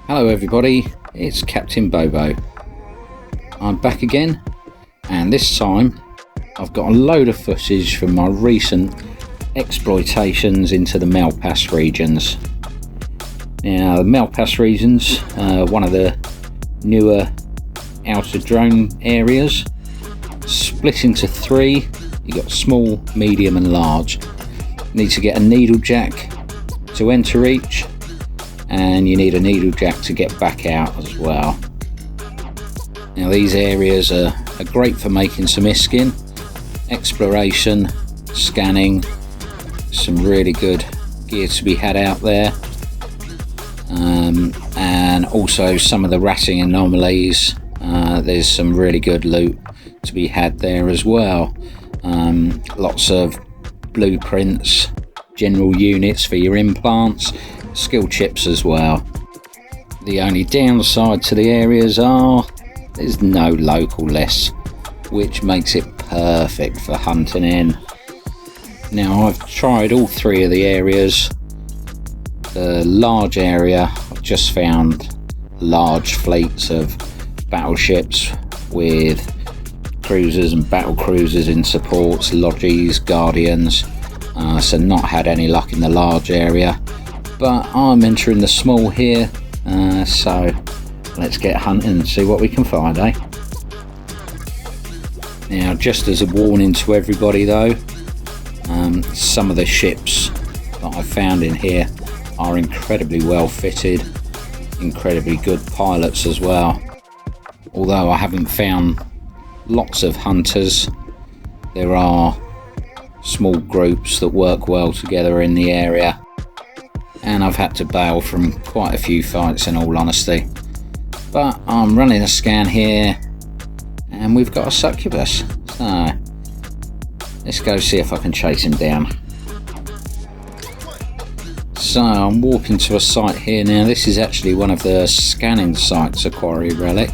Hello everybody, it's Captain Bobo. I'm back again, and this time I've got a load of footage from my recent exploitations into the Malpais regions. Now the Malpais regions are one of the newer outer drone areas, split into three. You got small, medium and large. You need to get a needle jack to enter each, and you need a needle jack to get back out as well. Now these areas are great for making some iskin, exploration, scanning, some really good gear to be had out there, and also some of the ratting anomalies. There's some really good loot to be had there as well. Lots of blueprints, general units for your implants, skill chips as well. The only downside to the areas are there's no local lists, which makes it perfect for hunting in. Now I've tried all three of the areas. The large area, I've just found large fleets of battleships with cruisers and battle cruisers in supports, lodges, guardians, so not had any luck in the large area, but I'm entering the small here, so let's get hunting and see what we can find, eh? Now just as a warning to everybody though, some of the ships that I've found in here are incredibly well fitted, incredibly good pilots as well. Although I haven't found lots of hunters, there are small groups that work well together in the area, and I've had to bail from quite a few fights in all honesty. But I'm running a scan here and we've got a succubus, so let's go see if I can chase him down. So I'm walking to a site here now. This is actually one of the scanning sites of Quarry Relic,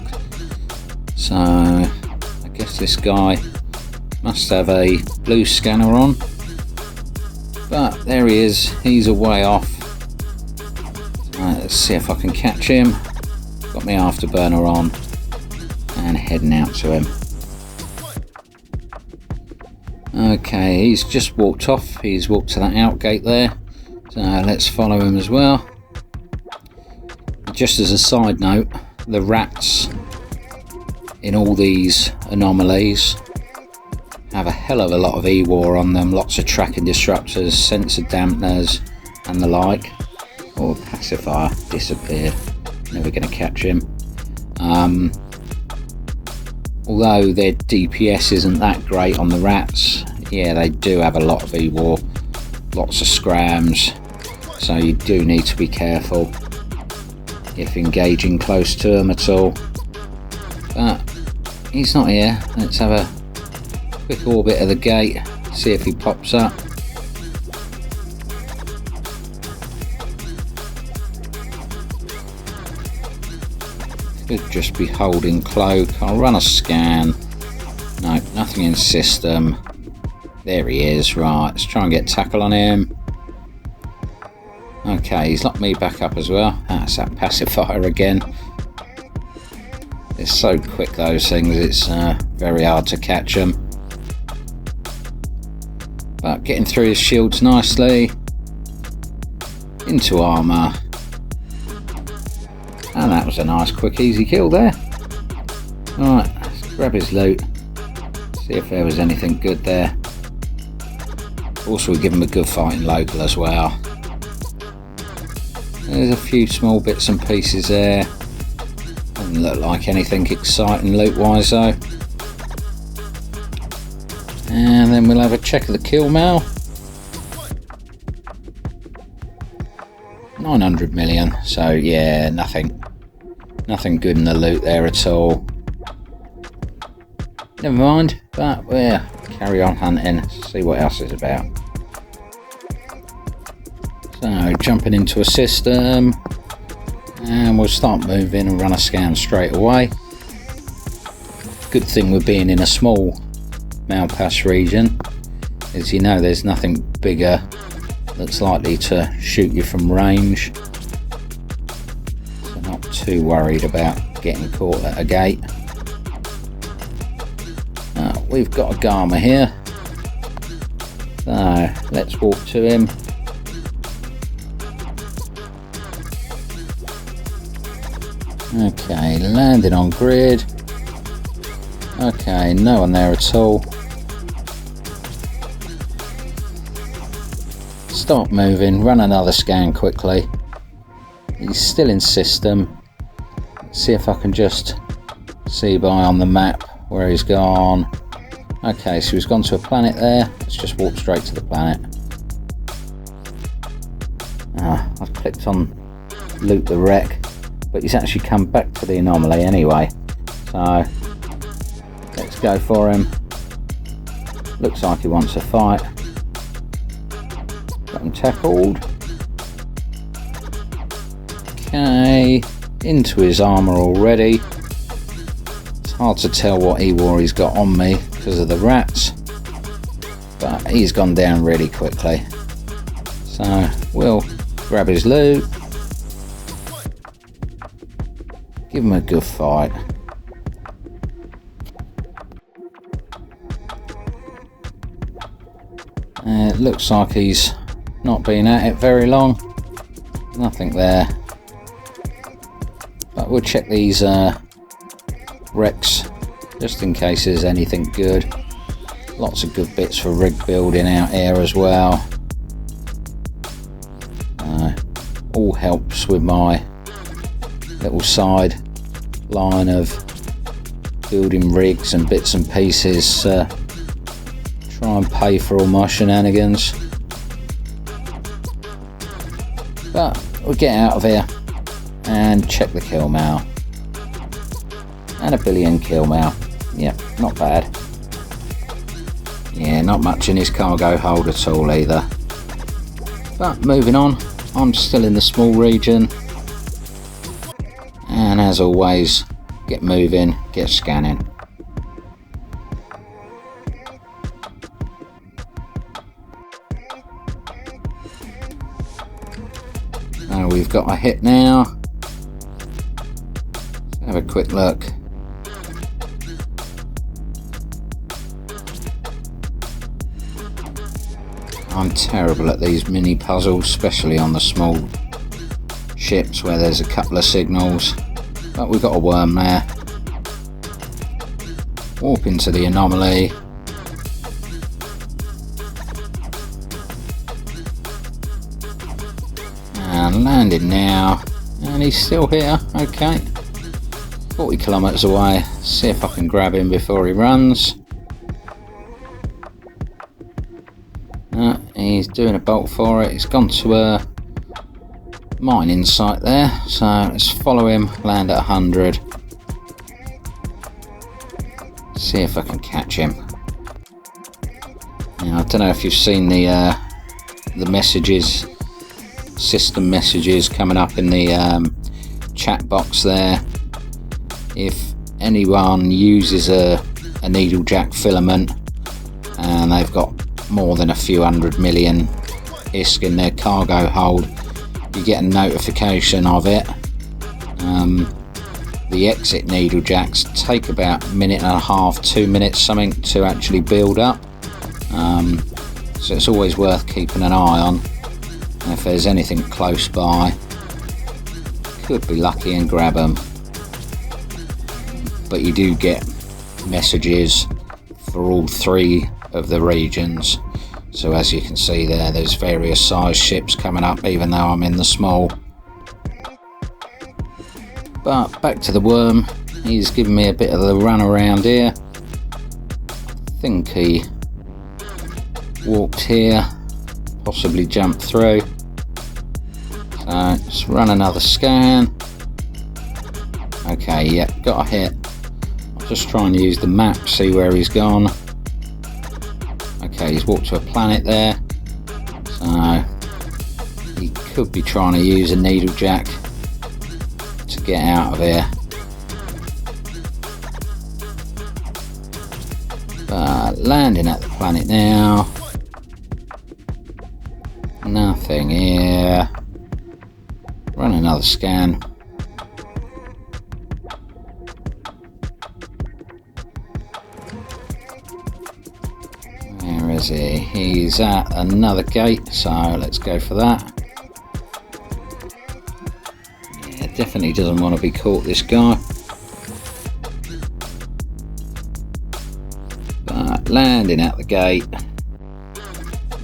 so I guess this guy must have a blue scanner on, but there he is, he's a way off. Let's see if I can catch him. Got my afterburner on and heading out to him. Okay, he's just walked off, he's walked to that out gate there, so let's follow him as well. Just as a side note, the rats in all these anomalies have a hell of a lot of E-war on them, lots of tracking disruptors, sensor dampeners and the like. Oh, pacifier disappeared, never going to catch him. Although their DPS isn't that great on the rats, yeah, they do have a lot of E-war, lots of scrams, so you do need to be careful if engaging close to them at all. But he's not here. Let's have a quick orbit of the gate, see if he pops up. Could just be holding cloak. I'll run a scan. No, nothing in system. There he is. Right, let's try and get tackle on him. Okay, he's locked me back up as well. That's that pacifier again. They're so quick, those things, it's very hard to catch them. But getting through his shields nicely. Into armour. And that was a nice quick easy kill there. Alright, let's grab his loot. See if there was anything good there. Also we give him a good fighting local as well. There's a few small bits and pieces there. Doesn't look like anything exciting loot wise though. And then we'll have a check of the kill mail. 900 million, so yeah, nothing good in the loot there at all. Never mind, but we'll carry on hunting, see what else is about. So jumping into a system, and we'll start moving and run a scan straight away. Good thing with being in a small Malpais region is, you know, there's nothing bigger that's likely to shoot you from range. too worried about getting caught at a gate. We've got a Garma here, so let's walk to him. Okay, landing on grid. Okay, no one there at all. Stop moving, run another scan quickly. He's still in system. See if I can just see by on the map where he's gone. Okay, so he's gone to a planet there. Let's just walk straight to the planet. I've clicked on loot the wreck, but he's actually come back to the anomaly anyway. So let's go for him. Looks like he wants a fight. Got him tackled. Okay, into his armour already. It's hard to tell what E-War he's got on me because of the rats, but he's gone down really quickly. So we'll grab his loot, give him a good fight. It looks like he's not been at it very long. Nothing there. But we'll check these wrecks just in case there's anything good. Lots of good bits for rig building out here as well. All helps with my little side line of building rigs and bits and pieces. Try and pay for all my shenanigans. But we'll get out of here and check the kill mail. And a billion kill mail. Yep, not bad. Yeah, not much in his cargo hold at all either. But moving on, I'm still in the small region. And as always, get moving, get scanning. We've got a hit now. Let's have a quick look. I'm terrible at these mini puzzles, especially on the small ships where there's a couple of signals. But we've got a worm there. Warp into the anomaly. And landed now, and he's still here. Okay, 40 kilometers away. See if I can grab him before he runs. He's doing a bolt for it. He's gone to a mining site there, so let's follow him. Land at 100. See if I can catch him. Now, I don't know if you've seen the messages, system messages coming up in the chat box there. If anyone uses a needle jack filament and they've got more than a few 100 million ISK in their cargo hold, you get a notification of it. The exit needle jacks take about a minute and a half, 2 minutes something to actually build up, so it's always worth keeping an eye on. And if there's anything close by, could be lucky and grab them. But you do get messages for all 3 of the regions, so as you can see there's various size ships coming up even though I'm in the small. But back to the worm, he's giving me a bit of the run around here. I think he walked here, possibly jumped through. So let's run another scan. Okay, yep, got a hit. I'll just try and use the map, see where he's gone. Okay, he's walked to a planet there, so he could be trying to use a needle jack to get out of here. But landing at the planet now. Nothing here. Run another scan. is he? He's at another gate, so let's go for that. Yeah, definitely doesn't want to be caught, this guy. But landing out the gate.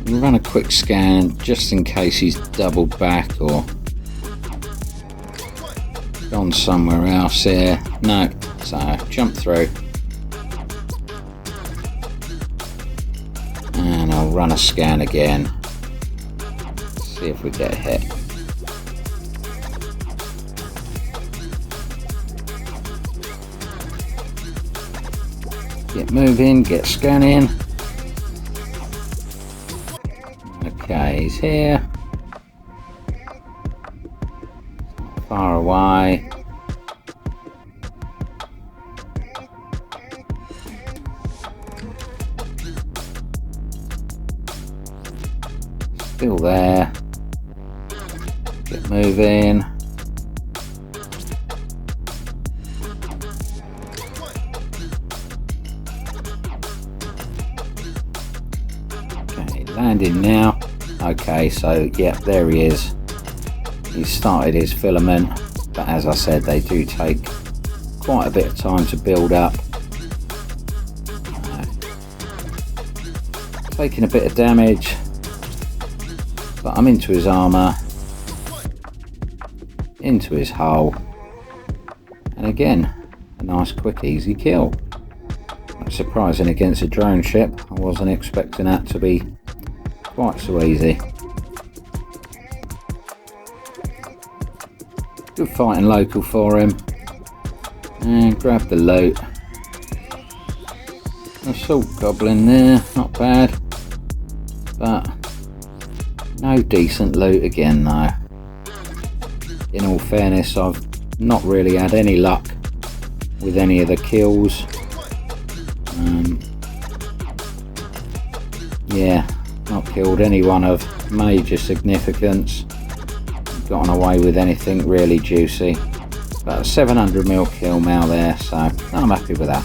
Run a quick scan just in case he's doubled back or gone somewhere else here. No, so jump through. And I'll run a scan again. See if we get a hit. Get moving, get scanning. Okay, he's here. Far away. Still there. Get moving. Okay, landing now. Okay, so yeah, there he is. He's started his filament, but as I said, they do take quite a bit of time to build up. Taking a bit of damage, but I'm into his armour, into his hull, and again, a nice quick easy kill. That's surprising against a drone ship. I wasn't expecting that to be quite so easy. Good fighting local for him. And grab the loot. Assault goblin there, not bad. But no decent loot again though. In all fairness, I've not really had any luck with any of the kills. Yeah, not killed anyone of major significance. Gotten away with anything really juicy. About a 700mm kill mail there, so I'm happy with that.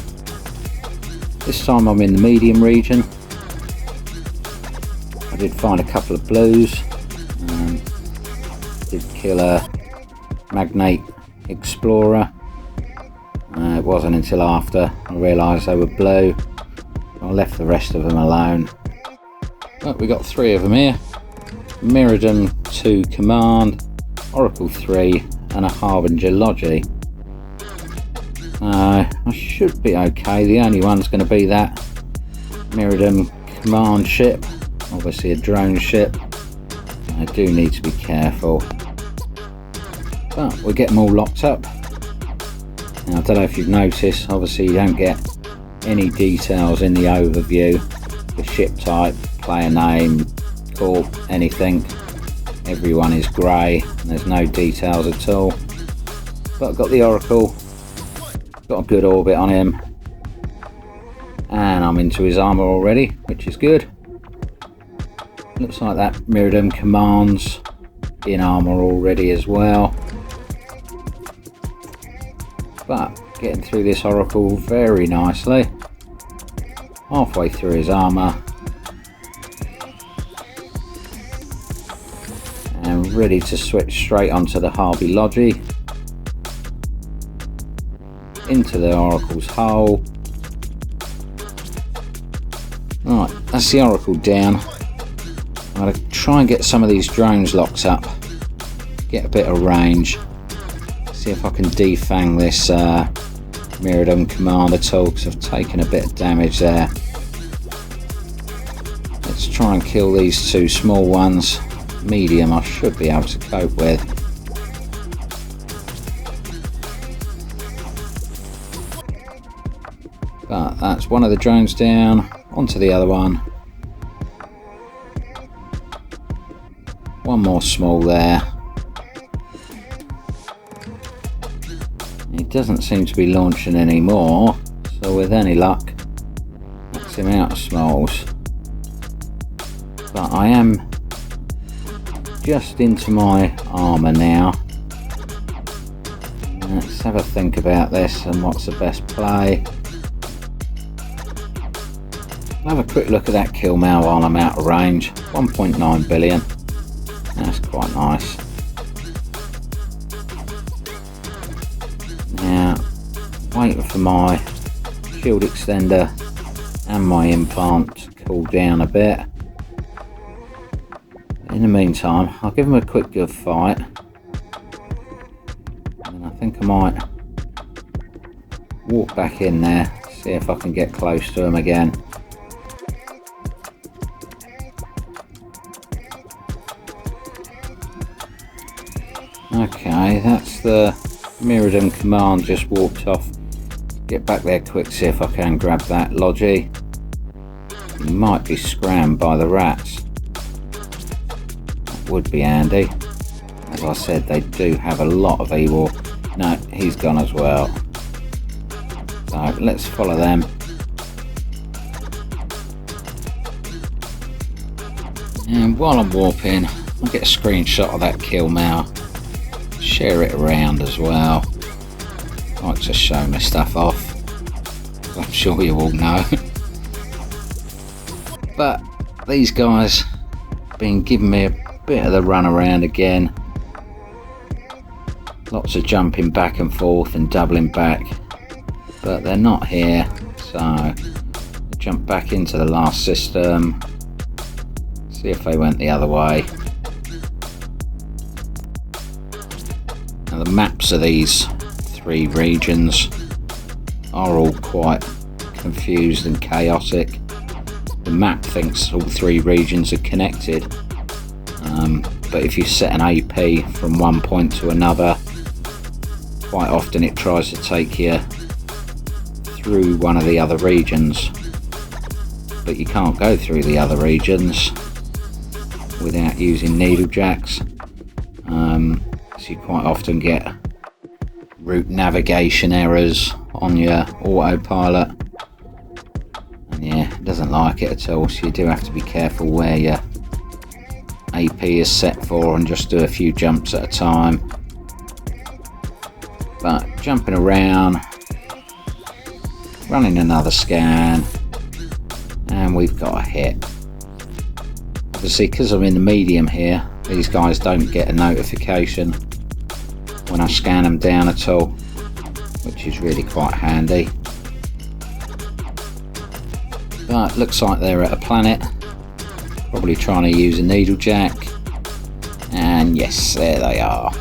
This time I'm in the medium region. I did find a couple of blues. Did kill a magnate explorer. It wasn't until after I realised they were blue. I left the rest of them alone. But we got 3 of them here. Mirrodin 2 command, Oracle 3 and a Harbinger Logi. I should be okay. The only one's going to be that Mirrodin command ship, obviously a drone ship. I do need to be careful. But we'll get them all locked up. Now, I don't know if you've noticed, obviously you don't get any details in the overview. The ship type, player name, corp, anything. Everyone is grey and there's no details at all. But I've got the Oracle, got a good orbit on him, and I'm into his armour already, which is good. Looks like that Mirrodin commands in armour already as well. But getting through this Oracle very nicely. Halfway through his armour. And ready to switch straight onto the Harby Logi. Into the Oracle's hull. Right, that's the Oracle down. I'm going to try and get some of these drones locked up. Get a bit of range. See if I can defang this Mirrodin command at all, because I've taken a bit of damage there. Let's try and kill these 2 small ones. Medium I should be able to cope with. But that's one of the drones down. Onto the other one. One more small there. He doesn't seem to be launching any more, so with any luck, that's him out of smalls. But I am just into my armour now. Let's have a think about this and what's the best play. I'll have a quick look at that kill mail while I'm out of range. 1.9 billion. That's quite nice. Now, waiting for my shield extender and my implant to cool down a bit. In the meantime, I'll give him a quick good fight. And I think I might walk back in there, see if I can get close to him again. Okay, that's the Mirrodin command just walked off. Get back there quick, see if I can grab that Logi. He might be scrammed by the rats. That would be handy. As I said, they do have a lot of evil. No, he's gone as well. So let's follow them. And while I'm warping, I'll get a screenshot of that kill mail. Share it around as well. I like to show my stuff off, as I'm sure you all know. But these guys been giving me a bit of the run around again. Lots of jumping back and forth and doubling back, but they're not here, so I jump back into the last system, see if they went the other way. Now the maps of these 3 regions are all quite confused and chaotic. The map thinks all 3 regions are connected, but if you set an AP from one point to another, quite often it tries to take you through one of the other regions, but you can't go through the other regions without using needle jacks. So you quite often get route navigation errors on your autopilot, and yeah, it doesn't like it at all, so you do have to be careful where your AP is set for and just do a few jumps at a time. But jumping around, running another scan, and we've got a hit. Obviously, because I'm in the medium here, these guys don't get a notification when I scan them down at all, which is really quite handy. But looks like they're at a planet, probably trying to use a needle jack, and yes, there they are.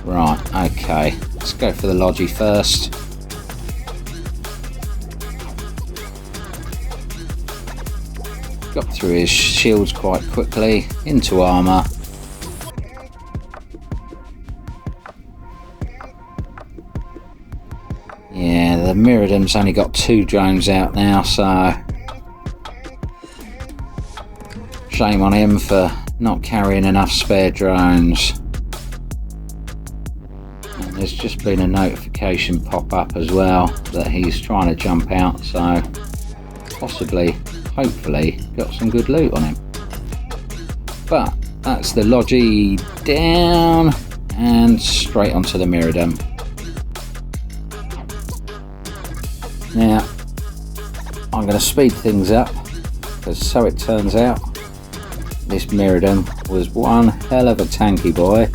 Right, okay, let's go for the Logi first. Got through his shields quite quickly, into armour. Yeah, the Mirrodin's only got 2 drones out now, so shame on him for not carrying enough spare drones. And there's just been a notification pop up as well that he's trying to jump out, so possibly, hopefully, got some good loot on him. But that's the Logi down and straight onto the Mirrodin. Now, I'm going to speed things up, because so it turns out, this Mirrodin was one hell of a tanky boy.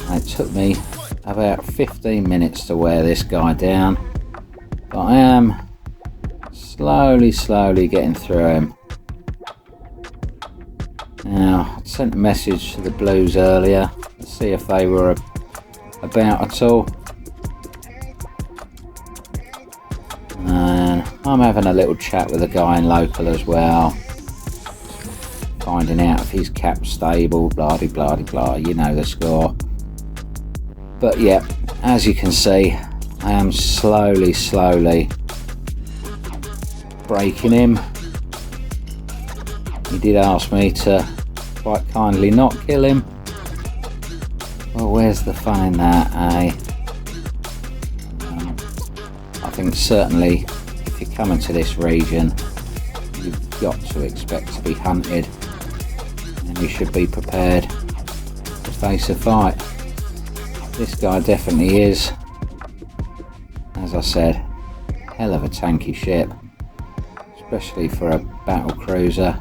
And it took me about 15 minutes to wear this guy down, but I am slowly getting through him. Now, I sent a message to the Blues earlier to see if they were about at all. And I'm having a little chat with a guy in local as well, finding out if he's Capt stable, blah de blah de blah, you know the score. But yeah, as you can see, I am slowly breaking him. He did ask me to quite kindly not kill him. Well, where's the fun in that, eh? I think certainly if you come into this region, you've got to expect to be hunted, and you should be prepared to face a fight. This guy definitely is. As I said, hell of a tanky ship. especially for a battle cruiser.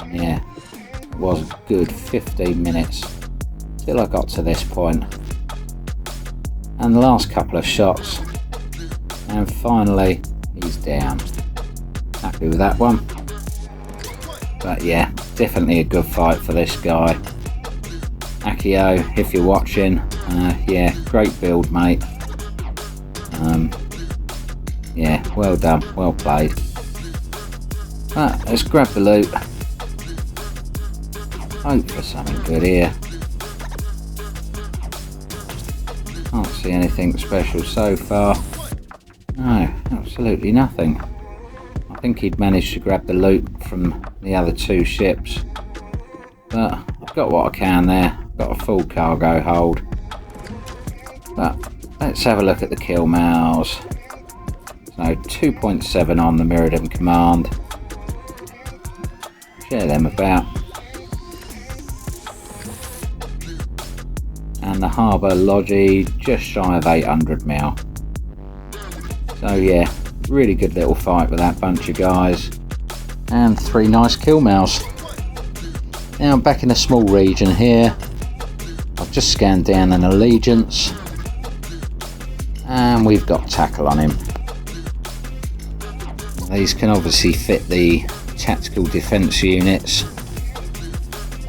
And yeah, it was a good 15 minutes till I got to this point. And the last couple of shots, and finally he's down. Happy with that one. But yeah, definitely a good fight for this guy. Akio, if you're watching, yeah, great build, mate. Yeah, well done, well played. But let's grab the loot. Hope for something good here. Can't see anything special so far. No, absolutely nothing. I think he'd managed to grab the loot from the other two ships. But I've got what I can there. Got a full cargo hold. But let's have a look at the kill miles. So 2.7 on the Mirrodin command. Share them about. And the harbour logi just shy of 800 mil. So yeah, really good little fight with that bunch of guys. And 3 nice kill miles. Now I'm back in a small region here. I've just scanned down an allegiance. And we've got tackle on him. These can obviously fit the tactical defence units.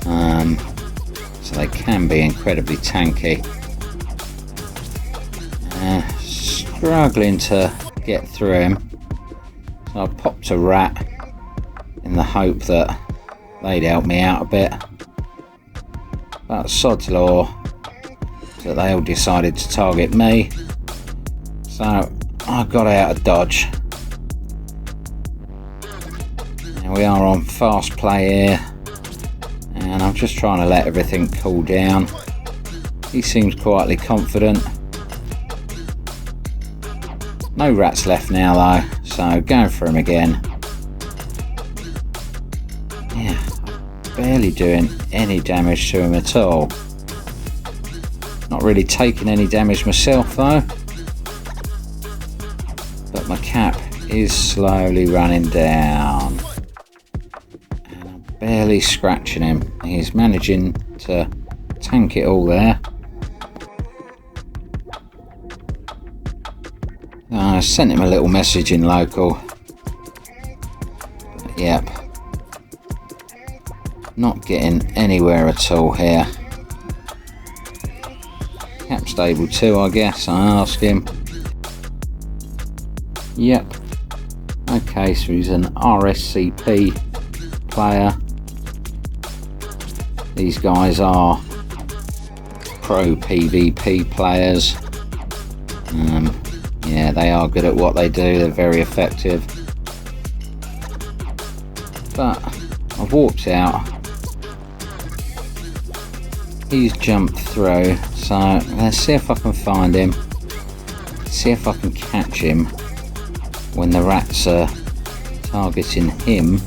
So they can be incredibly tanky. Struggling to get through him. So I popped a rat in the hope that they'd help me out a bit. But sod's law that they all decided to target me. So I got out of dodge. Now we are on fast play here. And I'm just trying to let everything cool down. He seems quietly confident. No rats left now though, so going for him again. Yeah, barely doing any damage to him at all. Not really taking any damage myself though. But my cap is slowly running down. And I'm barely scratching him. He's managing to tank it all there. I sent him a little message in local. But, yep. Not getting anywhere at all here. Cap stable 2, I guess. I ask him. Yep. Okay, so he's an RSCP player. These guys are pro PvP players. Yeah, they are good at what they do, they're very effective. But I've walked out. He's jumped through, so let's see if I can find him. See if I can catch him when the rats are targeting him.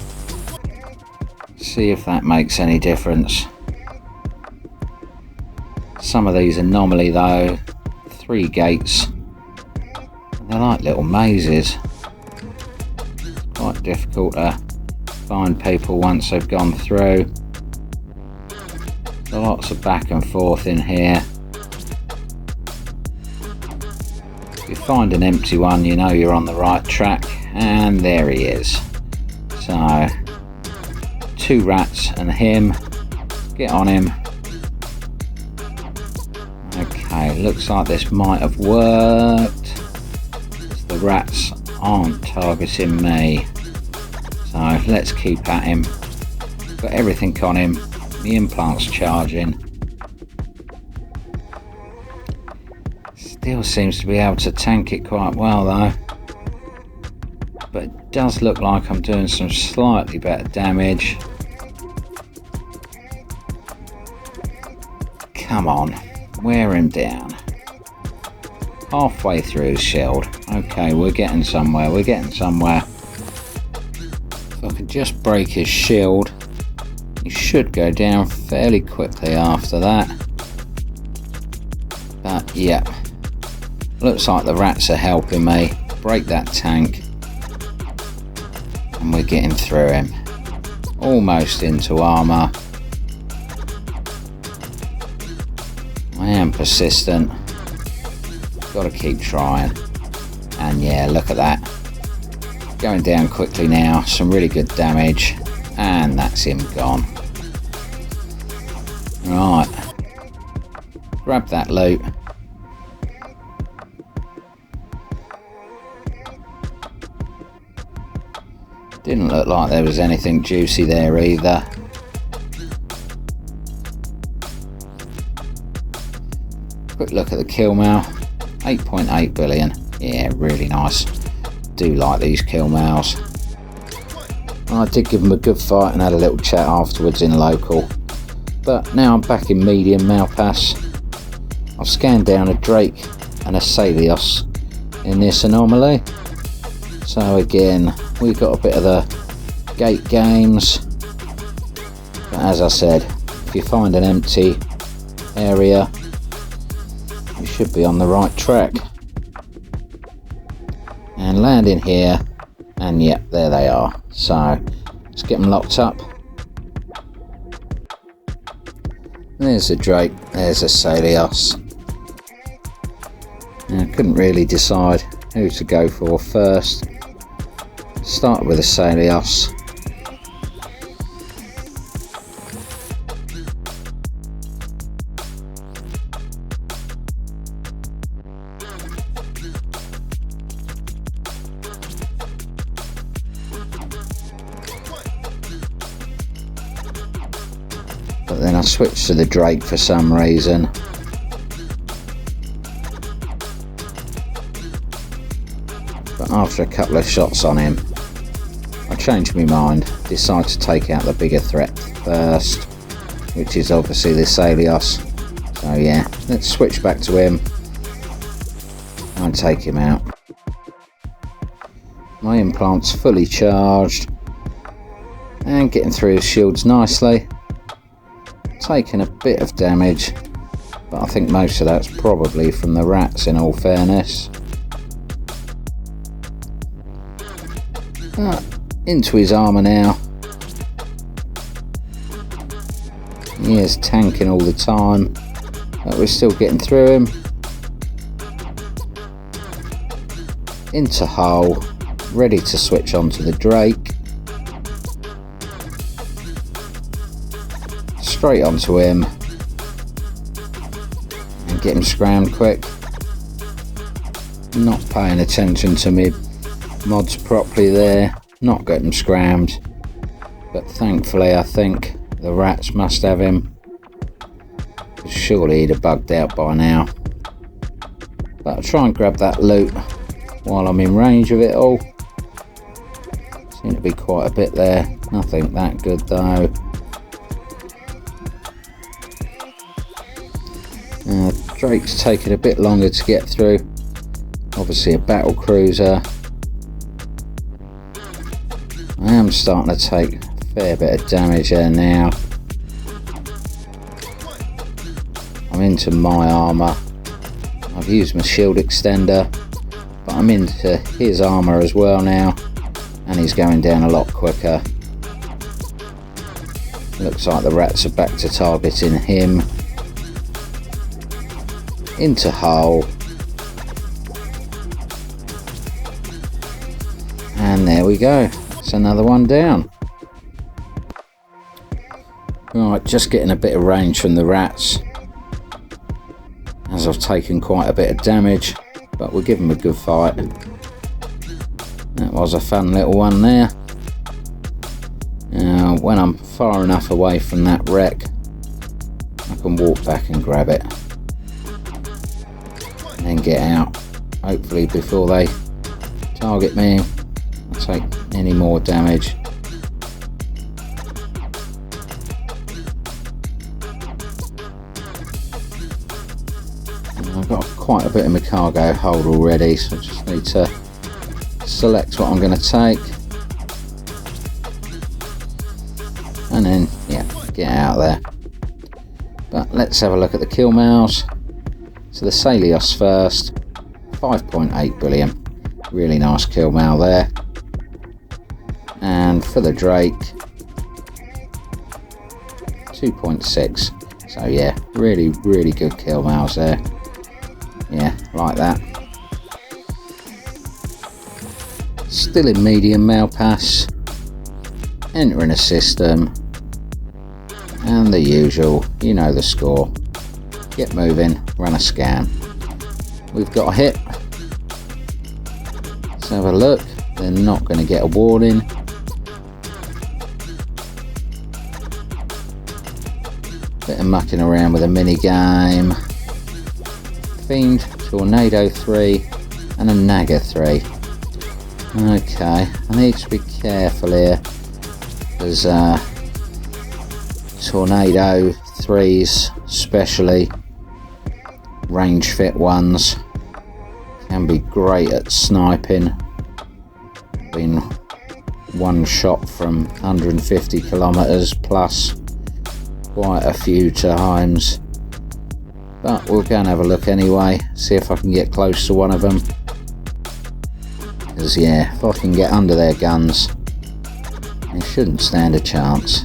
See if that makes any difference. Some of these are normally though 3 gates. They're like little mazes. It's quite difficult to find people once they've gone through. There's lots of back and forth in here. If you find an empty one, you know you're on the right track. And there he is. So 2 rats and him. Get on him. Okay, looks like this might have worked. The rats aren't targeting me, so let's keep at him. Got everything on him. The implant's charging. Still seems to be able to tank it quite well though, but it does look like I'm doing some slightly better damage. Come on, wear him down. Halfway through his shield. Okay, we're getting somewhere, we're getting somewhere. If I can just break his shield, he should go down fairly quickly after that. But yeah, looks like the rats are helping me break that tank. And we're getting through him. Almost into armour. I am persistent. Got to keep trying. And yeah, look at that. Going down quickly now. Some really good damage. And that's him gone. Right. Grab that loot. Didn't look like there was anything juicy there either. Quick look at the kill mail. 8.8 billion. Yeah, really nice. Do like these kill mails. I did give them a good fight and had a little chat afterwards in local. But now I'm back in medium Malpais. I've scanned down a Drake and a Salios in this anomaly. So again, we got a bit of the gate games. But as I said, if you find an empty area, you should be on the right track. And landing here, and yep, there they are. So let's get them locked up. There's a Drake, there's a Salios. I couldn't really decide who to go for first. Start with a Salios. But then I switched to the Drake for some reason. But after a couple of shots on him, I changed my mind, decided to take out the bigger threat first, which is obviously the Salios. So yeah, let's switch back to him and take him out. My implant's fully charged and getting through his shields nicely. Taking a bit of damage, but I think most of that's probably from the rats in all fairness. Into his armour now. He is tanking all the time, but we're still getting through him. Into hull, ready to switch on to the Drake. Straight onto him and get him scrammed quick. Not paying attention to me mods properly there, not getting him scrammed, but thankfully I think the rats must have him. Surely he'd have bugged out by now. But I'll try and grab that loot while I'm in range of it all. Seem to be quite a bit there, nothing that good though. Drake's taken a bit longer to get through. Obviously a battle cruiser. I am starting to take a fair bit of damage there now. I'm into my armour. I've used my shield extender, but I'm into his armour as well now, and he's going down a lot quicker. Looks like the rats are back to targeting him. Into hull, and there we go, it's another one down. Right, just getting a bit of range from the rats, as I've taken quite a bit of damage, but we'll give them a good fight. That was a fun little one there. Now when I'm far enough away from that wreck, I can walk back and grab it. And get out, hopefully before they target me or take any more damage. And I've got quite a bit of my cargo hold already, so I just need to select what I'm going to take and then yeah, get out of there. But let's have a look at the kill mails. So the Salios first, 5.8 billion, really nice kill mail there. And for the Drake, 2.6. So yeah, really good kill miles there. Yeah, like that. Still in medium Malpais. Entering a system. And the usual, you know the score. Get moving, run a scan. We've got a hit. Let's have a look. They're not going to get a warning. Bit of mucking around with a mini game. Fiend, Tornado 3 and a Naga 3. Okay, I need to be careful here. There's Tornado 3s especially, range fit ones, can be great at sniping. Been one shot from 150 kilometers plus quite a few times, but we'll go and have a look anyway, see if I can get close to one of them, because yeah, if I can get under their guns they shouldn't stand a chance.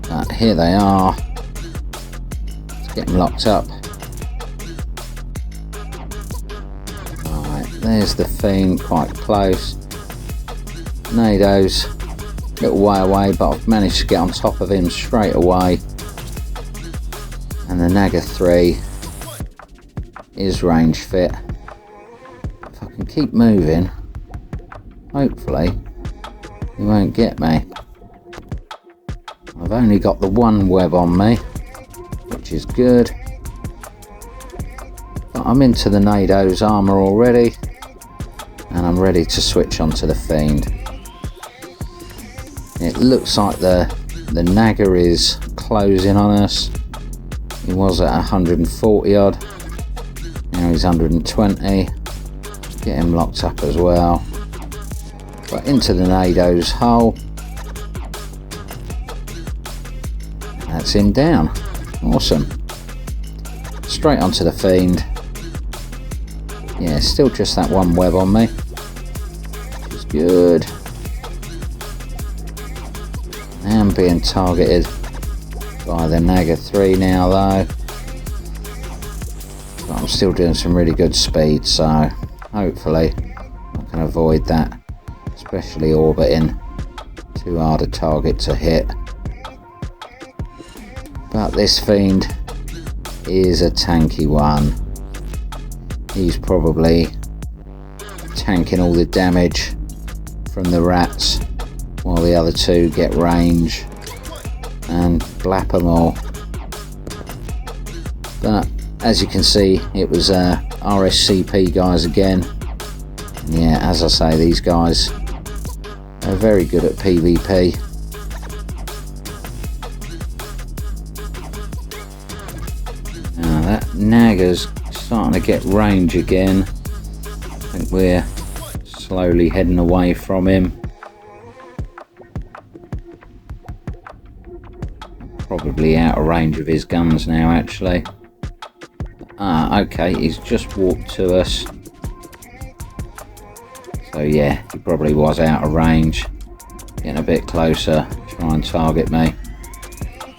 But here they are. Let's get them locked up. Alright, there's the Fiend, quite close. Nado's a little way away, but I've managed to get on top of him straight away. And the Naga 3 is range fit. If I can keep moving, hopefully he won't get me. I've only got the one web on me, which is good. But I'm into the Nado's armour already, and I'm ready to switch onto the Fiend. It looks like the Naga is closing on us. He was at 140 odd, now he's 120. Get him locked up as well. But into the Nado's hull. That's him down. Awesome. Straight onto the Fiend. Yeah, still just that one web on me, which is good. I'm being targeted by the Naga 3 now though. But I'm still doing some really good speed, so hopefully I can avoid that. Especially orbiting. Too hard a target to hit. But this Fiend is a tanky one. He's probably tanking all the damage from the rats, while the other two get range and blap them all. But as you can see, it was RSCP guys again. And yeah, as I say, these guys are very good at PvP. Now that Naga's starting to get range again. I think we're slowly heading away from him. Probably out of range of his guns now actually. Okay, he's just walked to us. So yeah, he probably was out of range. Getting a bit closer, try and target me.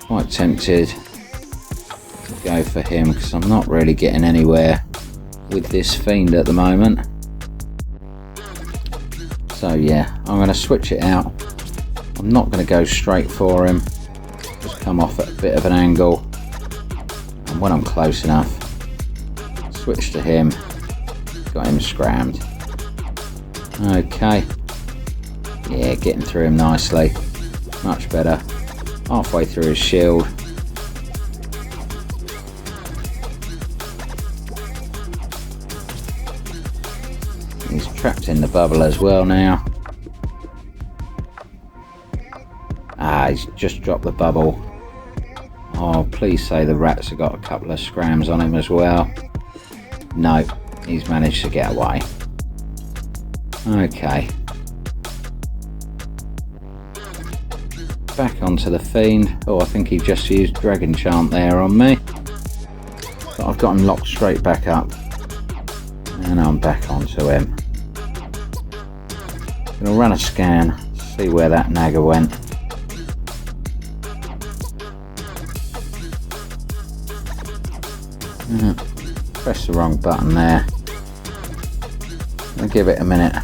Quite tempted to go for him because I'm not really getting anywhere with this Fiend at the moment. So yeah, I'm going to switch it out. I'm not going to go straight for him. Just come off at a bit of an angle. And when I'm close enough, switch to him. Got him scrammed. Okay. Yeah, getting through him nicely. Much better. Halfway through his shield. He's trapped in the bubble as well now. He's just dropped the bubble. Oh, please say the rats have got a couple of scrams on him as well. No, he's managed to get away. Okay. Back onto the Fiend. Oh, I think he just used Dragon Chant there on me. But I've got him locked straight back up. And I'm back onto him. Gonna run a scan, see where that nagger went. Press the wrong button there. I'll give it a minute.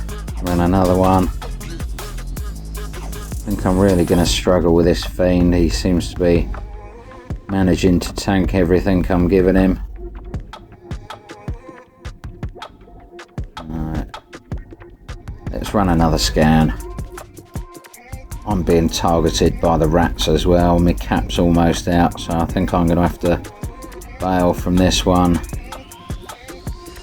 Run another one. I think I'm really going to struggle with this fiend. He seems to be managing to tank everything I'm giving him. Alright. Let's run another scan. I'm being targeted by the rats as well. My cap's almost out, so I think I'm going to have to bail from this one.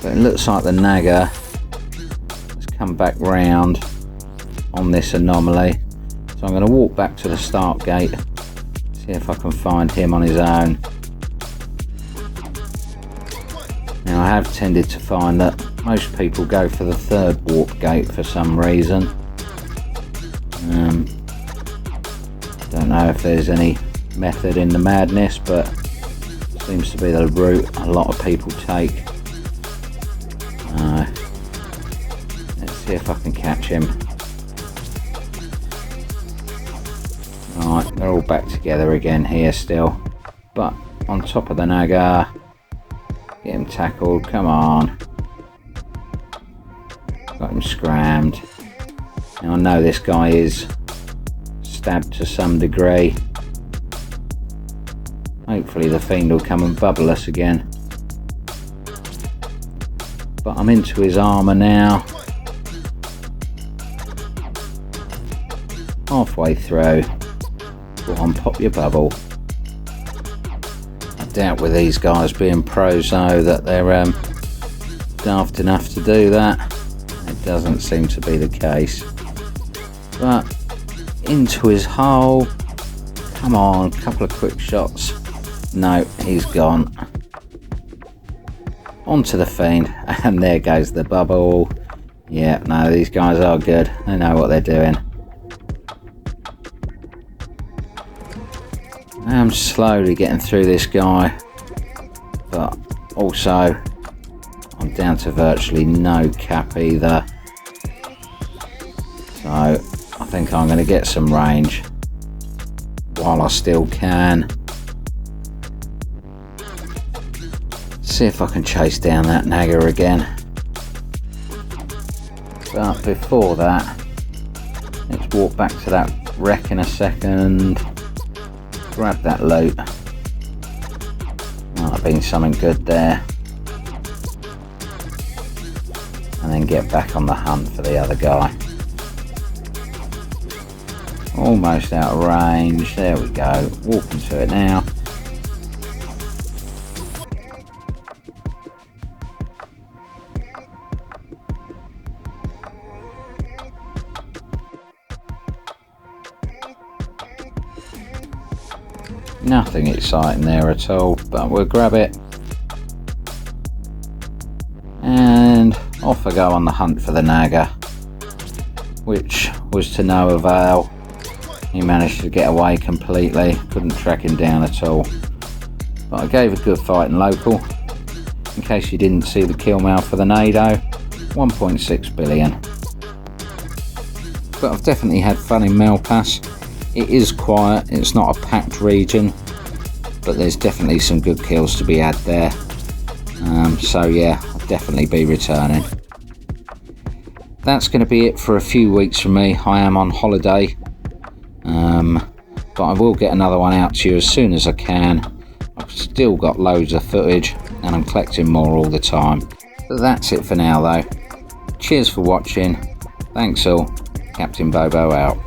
But it looks like the nagger has come back round on this anomaly. So I'm going to walk back to the start gate, see if I can find him on his own. Now I have tended to find that most people go for the third warp gate for some reason. Don't know if there's any method in the madness, but seems to be the route a lot of people take. Let's see if I can catch him. Right, they're all back together again here still, but on top of the nagger. Get him tackled, come on. Got him scrammed. Now I know this guy is stabbed to some degree. Hopefully the fiend will come and bubble us again. But I'm into his armour now. Halfway through. Go on, pop your bubble. I doubt with these guys being pros though that they're daft enough to do that. It doesn't seem to be the case. But into his hole. Come on, a couple of quick shots. No, he's gone. Onto the fiend, and there goes the bubble. Yeah, no, these guys are good. They know what they're doing. I'm slowly getting through this guy, but also I'm down to virtually no cap either. So I think I'm going to get some range while I still can. See if I can chase down that nagger again. But before that, let's walk back to that wreck in a second. Grab that loot. Might have been something good there. And then get back on the hunt for the other guy. Almost out of range. There we go. Walking to it now. Nothing exciting there at all, but we'll grab it. And off I go on the hunt for the nagger, which was to no avail. He managed to get away completely, couldn't track him down at all. But I gave a good fight in local. In case you didn't see the kill mail for the NATO, 1.6 billion. But I've definitely had fun in Malpais. It is quiet, it's not a packed region, but there's definitely some good kills to be had there. So yeah, I'll definitely be returning. That's going to be it for a few weeks from me. I am on holiday, but I will get another one out to you as soon as I can. I've still got loads of footage and I'm collecting more all the time. But that's it for now though. Cheers for watching. Thanks all. Captain Bobo out.